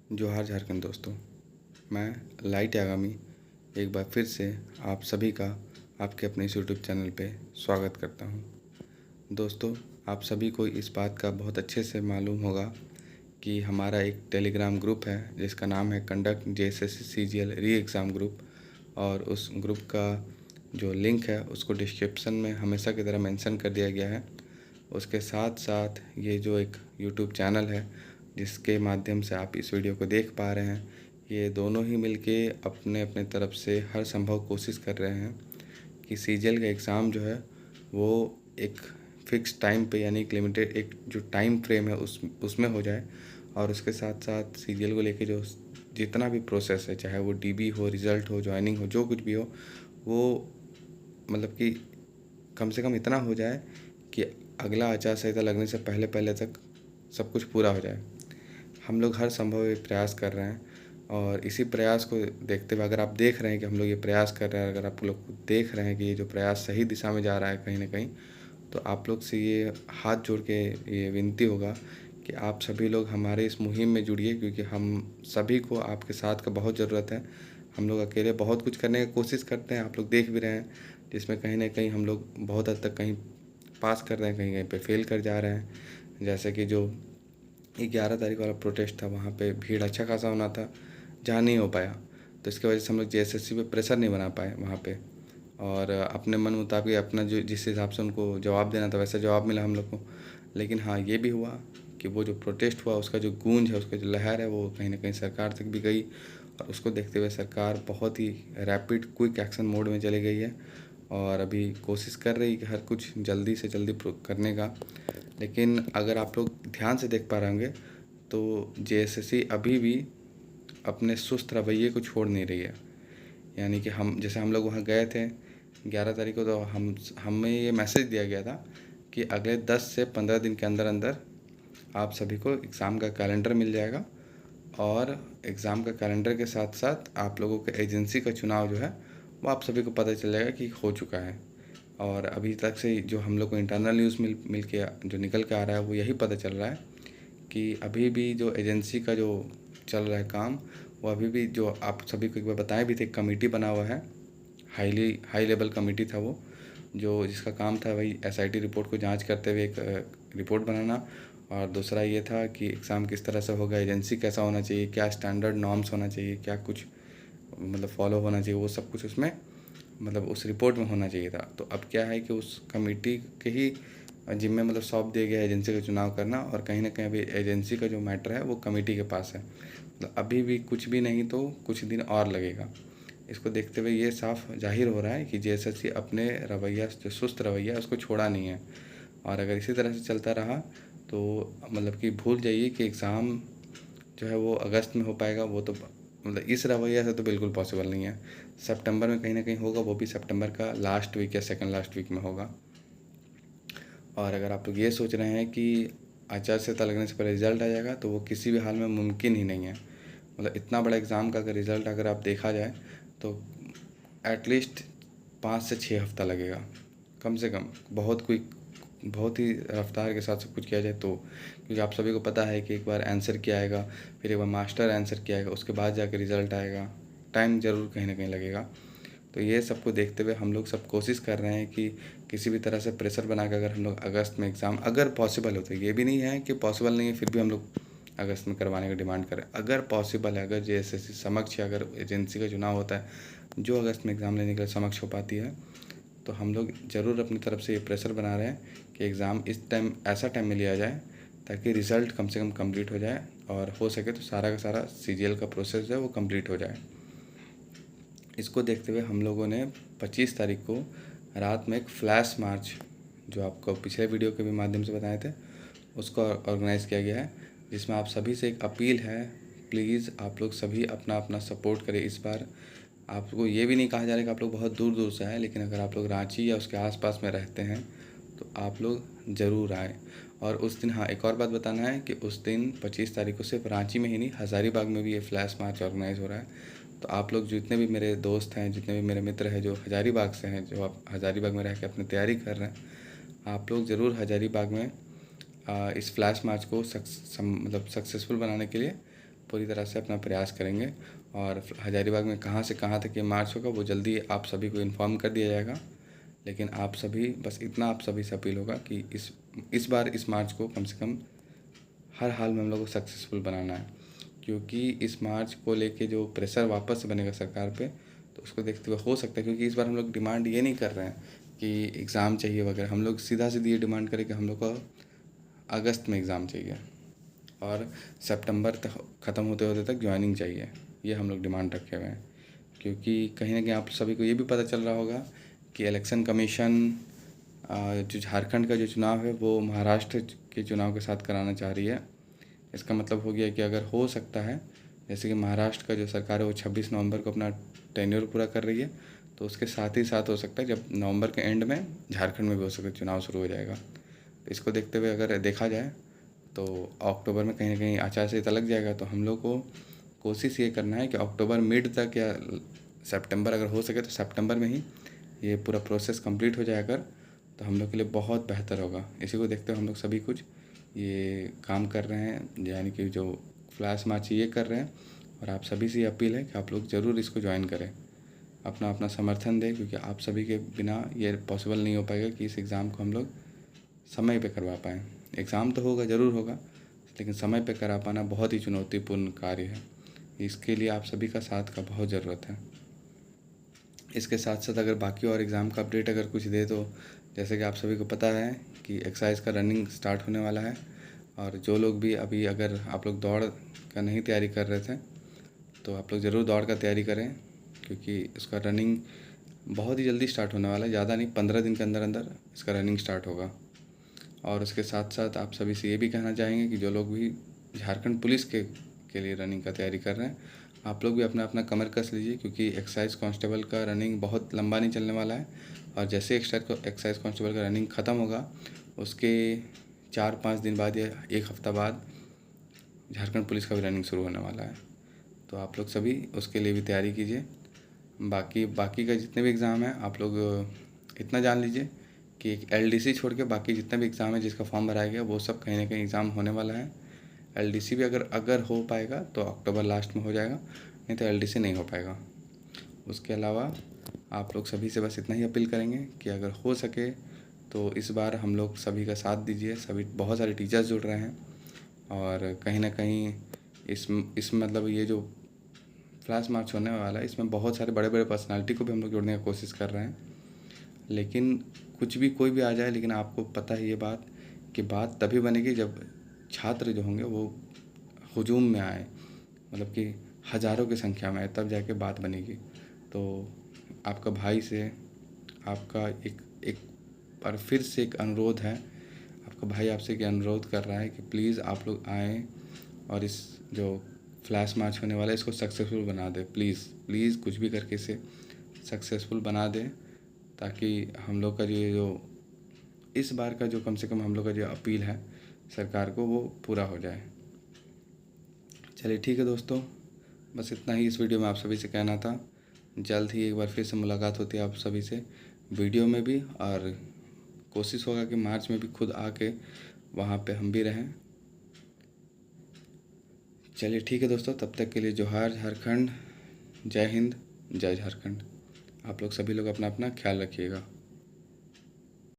जोहार झारखंड दोस्तों। मैं लाइट यागामी एक बार फिर से आप सभी का आपके अपने इस यूट्यूब चैनल पे स्वागत करता हूं। दोस्तों, आप सभी को इस बात का बहुत अच्छे से मालूम होगा कि हमारा एक टेलीग्राम ग्रुप है जिसका नाम है कंडक्ट JSSC CGL री एग्ज़ाम ग्रुप, और उस ग्रुप का जो लिंक है उसको डिस्क्रिप्शन में हमेशा की तरह मेंशन कर दिया गया है। उसके साथ साथ ये जो एक यूट्यूब चैनल है जिसके माध्यम से आप इस वीडियो को देख पा रहे हैं, ये दोनों ही मिलके अपने अपने तरफ से हर संभव कोशिश कर रहे हैं कि CGL का एग्ज़ाम जो है वो एक फ़िक्स टाइम पे, यानी एक लिमिटेड एक जो टाइम फ्रेम है उसमें हो जाए। और उसके साथ साथ CGL को लेके जो जितना भी प्रोसेस है, चाहे वो DB हो, रिज़ल्ट हो, ज्वाइनिंग हो, जो कुछ भी हो, वो मतलब कि कम से कम इतना हो जाए कि अगला आचार संहिता लगने से पहले पहले तक सब कुछ पूरा हो जाए। हम लोग हर संभव ये प्रयास कर रहे हैं, और इसी प्रयास को देखते हुए अगर आप देख रहे हैं कि हम लोग ये प्रयास कर रहे हैं, अगर आप लोग देख रहे हैं कि ये जो प्रयास सही दिशा में जा रहा है कहीं ना कहीं, तो आप लोग से ये हाथ जोड़ के ये विनती होगा कि आप सभी लोग हमारे इस मुहिम में जुड़िए, क्योंकि हम सभी को आपके साथ का बहुत ज़रूरत है। हम लोग अकेले बहुत कुछ करने की कोशिश करते हैं, आप लोग देख भी रहे हैं, जिसमें कहीं ना कहीं हम लोग बहुत हद तक कहीं पास कर रहे हैं, कहीं कहीं पे फेल कर जा रहे हैं। जैसे कि जो 11 तारीख वाला प्रोटेस्ट था, वहाँ पे भीड़ अच्छा खासा होना था, जहाँ नहीं हो पाया, तो इसकी वजह से हम लोग JSSC पे प्रेशर नहीं बना पाए वहाँ पे, और अपने मन मुताबिक अपना जो जिस हिसाब से उनको जवाब देना था वैसा जवाब मिला हम लोग को। लेकिन हाँ, ये भी हुआ कि वो जो प्रोटेस्ट हुआ उसका जो गूंज है, उसका जो लहर है, वो कहीं ना कहीं सरकार तक भी गई, और उसको देखते हुए सरकार बहुत ही रैपिड क्विक एक्शन मोड में चली गई है, और अभी कोशिश कर रही है कि हर कुछ जल्दी से जल्दी करने का। लेकिन अगर आप लोग ध्यान से देख पा रहे होंगे तो JSSC अभी भी अपने सुस्त रवैये को छोड़ नहीं रही है। यानी कि हम लोग वहाँ गए थे 11 तारीख को, तो हमें ये मैसेज दिया गया था कि अगले 10 से 15 दिन के अंदर अंदर आप सभी को एग्ज़ाम का कैलेंडर मिल जाएगा, और एग्ज़ाम का कैलेंडर के साथ साथ आप लोगों के एजेंसी का चुनाव जो है वो आप सभी को पता चल जाएगा कि हो चुका है। और अभी तक से जो हम लोग को इंटरनल न्यूज़ मिल के जो निकल के आ रहा है वो यही पता चल रहा है कि अभी भी जो एजेंसी का जो चल रहा है काम, वो अभी भी, जो आप सभी को एक बार बताए भी थे, कमेटी बना हुआ है, हाई लेवल कमेटी था वो, जो जिसका काम था वही SIT रिपोर्ट को जांच करते हुए एक रिपोर्ट बनाना, और दूसरा ये था कि एग्ज़ाम किस तरह से होगा, एजेंसी कैसा होना चाहिए, क्या स्टैंडर्ड नॉर्म्स होना चाहिए, क्या कुछ मतलब फॉलो होना चाहिए, वो सब कुछ उसमें मतलब उस रिपोर्ट में होना चाहिए था। तो अब क्या है कि उस कमेटी के ही जिम्मे मतलब सौंप दिया गया एजेंसी का चुनाव करना, और कहीं ना कहीं अभी एजेंसी का जो मैटर है वो कमेटी के पास है। मतलब अभी भी कुछ भी नहीं तो कुछ दिन और लगेगा। इसको देखते हुए ये साफ जाहिर हो रहा है कि JSSC अपने रवैया, जो सुस्त रवैया है, उसको छोड़ा नहीं है, और अगर इसी तरह से चलता रहा तो मतलब कि भूल जाइए कि एग्ज़ाम जो है वो अगस्त में हो पाएगा। वो तो मतलब इस रवैया से तो बिल्कुल पॉसिबल नहीं है। सितंबर में कहीं ना कहीं होगा, वो भी सितंबर का लास्ट वीक या सेकंड लास्ट वीक में होगा। और अगर आप लोग ये सोच रहे हैं कि आचार संहिता लगने से पहले रिज़ल्ट आ जाएगा, तो वो किसी भी हाल में मुमकिन ही नहीं है। मतलब इतना बड़ा एग्ज़ाम का अगर रिज़ल्ट अगर आप देखा जाए तो एटलीस्ट 5 से 6 हफ्ता लगेगा कम से कम, बहुत ही रफ्तार के साथ सब कुछ किया जाए तो। क्योंकि आप सभी को पता है कि एक बार आंसर किया आएगा, फिर एक बार मास्टर आंसर किया आएगा, उसके बाद जाकर रिज़ल्ट आएगा, टाइम ज़रूर कहीं ना कहीं लगेगा। तो ये सबको देखते हुए हम लोग सब कोशिश कर रहे हैं कि किसी भी तरह से प्रेशर बना कर अगर हम लोग अगस्त में एग्ज़ाम अगर पॉसिबल हो, तो ये भी नहीं है कि पॉसिबल नहीं है फिर भी हम लोग अगस्त में करवाने का डिमांड करें। अगर पॉसिबल है, अगर JSSC समक्ष या अगर एजेंसी का चुनाव होता है जो अगस्त में एग्ज़ाम लेने के लिए समक्ष हो पाती है, तो हम लोग ज़रूर अपनी तरफ से ये प्रेशर बना रहे हैं कि एग्ज़ाम इस टाइम ऐसा टाइम में लिया जाए ताकि रिज़ल्ट कम से कम कंप्लीट हो जाए, और हो सके तो सारा का सारा CGL का प्रोसेस जो है वो कंप्लीट हो जाए। इसको देखते हुए हम लोगों ने 25 तारीख को रात में एक फ्लैश मार्च, जो आपको पिछले वीडियो के भी माध्यम से बताए थे, उसको ऑर्गेनाइज़ किया गया है, जिसमें आप सभी से एक अपील है, प्लीज़ आप लोग सभी अपना अपना सपोर्ट करें। इस बार आपको ये भी नहीं कहा जा रहा है कि आप लोग बहुत दूर दूर से आए, लेकिन अगर आप लोग रांची या उसके आसपास में रहते हैं तो आप लोग ज़रूर आएँ। और उस दिन हाँ, एक और बात बताना है कि उस दिन 25 तारीख को सिर्फ रांची में ही नहीं, हज़ारीबाग में भी ये फ्लैश मार्च ऑर्गेनाइज़ हो रहा है। तो आप लोग जितने भी मेरे दोस्त हैं, जितने भी मेरे मित्र हैं जो हज़ारीबाग से हैं, जो आप हज़ारीबाग में रह के अपनी तैयारी कर रहे हैं, आप लोग ज़रूर हज़ारीबाग में इस फ्लैश मार्च को मतलब सक्सेसफुल बनाने के लिए पूरी तरह से अपना प्रयास करेंगे। और हज़ारीबाग में कहाँ से कहाँ तक ये मार्च होगा वो जल्दी आप सभी को इन्फॉर्म कर दिया जाएगा। लेकिन आप सभी बस इतना आप सभी से अपील होगा कि इस बार इस मार्च को कम से कम हर हाल में हम लोग को सक्सेसफुल बनाना है, क्योंकि इस मार्च को लेके जो प्रेशर वापस से बनेगा सरकार पे, तो उसको देखते हुए हो सकता है, क्योंकि इस बार हम लोग डिमांड ये नहीं कर रहे हैं कि एग्ज़ाम चाहिए वगैरह, हम लोग सीधा सीधी ये डिमांड करें कि हम लोग को अगस्त में एग्ज़ाम चाहिए और सितंबर तक ख़त्म होते होते तक ज्वाइनिंग चाहिए। ये हम लोग डिमांड रखे हुए हैं, क्योंकि कहीं ना कहीं आप सभी को ये भी पता चल रहा होगा कि इलेक्शन कमीशन जो झारखंड का जो चुनाव है वो महाराष्ट्र के चुनाव के साथ कराना चाह रही है। इसका मतलब हो गया कि अगर हो सकता है, जैसे कि महाराष्ट्र का जो सरकार है वो 26 नवंबर को अपना टेन्योर पूरा कर रही है, तो उसके साथ ही साथ हो सकता है जब नवंबर के एंड में झारखंड में भी हो सकता है चुनाव शुरू हो जाएगा। तो इसको देखते हुए अगर देखा जाए तो अक्टूबर में कहीं ना कहीं आचार संहिता लग जाएगा। तो हम लोग को कोशिश ये करना है कि अक्टूबर मिड तक या सितंबर, अगर हो सके तो सितंबर में ही ये पूरा प्रोसेस कंप्लीट हो जाए अगर, तो हम लोग के लिए बहुत बेहतर होगा। इसी को देखते हुए हम लोग सभी कुछ ये काम कर रहे हैं, यानी कि जो फ्लैश मार्च ये कर रहे हैं। और आप सभी से ये अपील है कि आप लोग ज़रूर इसको ज्वाइन करें, अपना अपना समर्थन दें, क्योंकि आप सभी के बिना ये पॉसिबल नहीं हो पाएगा कि इस एग्ज़ाम को हम लोग समय पे करवा पाएँ। एग्ज़ाम तो होगा, ज़रूर होगा, लेकिन समय पे करा पाना बहुत ही चुनौतीपूर्ण कार्य है। इसके लिए आप सभी का साथ का बहुत ज़रूरत है। इसके साथ साथ अगर बाकी और एग्ज़ाम का अपडेट अगर कुछ दे, तो जैसे कि आप सभी को पता है कि एक्साइज़ का रनिंग स्टार्ट होने वाला है। और जो लोग भी अभी, अगर आप लोग दौड़ का नहीं तैयारी कर रहे थे, तो आप लोग ज़रूर दौड़ का तैयारी करें, क्योंकि इसका रनिंग बहुत ही जल्दी स्टार्ट होने वाला है। ज़्यादा नहीं, 15 दिन के अंदर अंदर इसका रनिंग स्टार्ट होगा। और उसके साथ साथ आप सभी से ये भी कहना चाहेंगे कि जो लोग भी झारखंड पुलिस के लिए रनिंग का तैयारी कर रहे हैं, आप लोग भी अपना अपना कमर कस लीजिए, क्योंकि एक्साइज कांस्टेबल का रनिंग बहुत लंबा नहीं चलने वाला है। और जैसे एक्साइज कांस्टेबल का रनिंग ख़त्म होगा, उसके 4-5 दिन बाद या एक हफ़्ता बाद झारखंड पुलिस का भी रनिंग शुरू होने वाला है। तो आप लोग सभी उसके लिए भी तैयारी कीजिए। बाकी का जितने भी एग्ज़ाम हैं, आप लोग इतना जान लीजिए कि एक एलडीसी छोड़ के बाकी जितने भी एग्ज़ाम है जिसका फॉर्म भराया गया, वो सब कहीं ना कहीं एग्ज़ाम होने वाला है। एलडीसी भी अगर हो पाएगा तो अक्टूबर लास्ट में हो जाएगा, नहीं तो एलडीसी नहीं हो पाएगा। उसके अलावा आप लोग सभी से बस इतना ही अपील करेंगे कि अगर हो सके तो इस बार हम लोग सभी का साथ दीजिए। सभी बहुत सारे टीचर्स जुड़ रहे हैं, और कहीं ना कहीं इस मतलब ये जो फ्लैश मार्च होने वाला है, इसमें बहुत सारे बड़े बड़े पर्सनालिटी को भी हम लोग जोड़ने की कोशिश कर रहे हैं। लेकिन कुछ भी कोई भी आ जाए, लेकिन आपको पता है ये बात कि बात तभी बनेगी जब छात्र जो होंगे वो हुजूम में आए, मतलब कि हज़ारों की संख्या में आए, तब जाके बात बनेगी। तो आपका भाई से आपका एक बार फिर से एक अनुरोध है, आपका भाई आपसे एक अनुरोध कर रहा है कि प्लीज़ आप लोग आएँ और इस जो फ्लैश मार्च होने वाला है इसको सक्सेसफुल बना दें। प्लीज़ कुछ भी करके इसे सक्सेसफुल बना दें, ताकि हम लोग का जो इस बार का जो कम से कम हम लोग का जो अपील है सरकार को, वो पूरा हो जाए। चलिए ठीक है दोस्तों, बस इतना ही इस वीडियो में आप सभी से कहना था। जल्द ही एक बार फिर से मुलाकात होती है आप सभी से वीडियो में भी, और कोशिश होगा कि मार्च में भी खुद आके वहाँ पे हम भी रहें। चलिए ठीक है दोस्तों, तब तक के लिए जोहार झारखंड, जय हिंद, जय झारखंड। आप लोग सभी लोग अपना अपना ख्याल रखिएगा।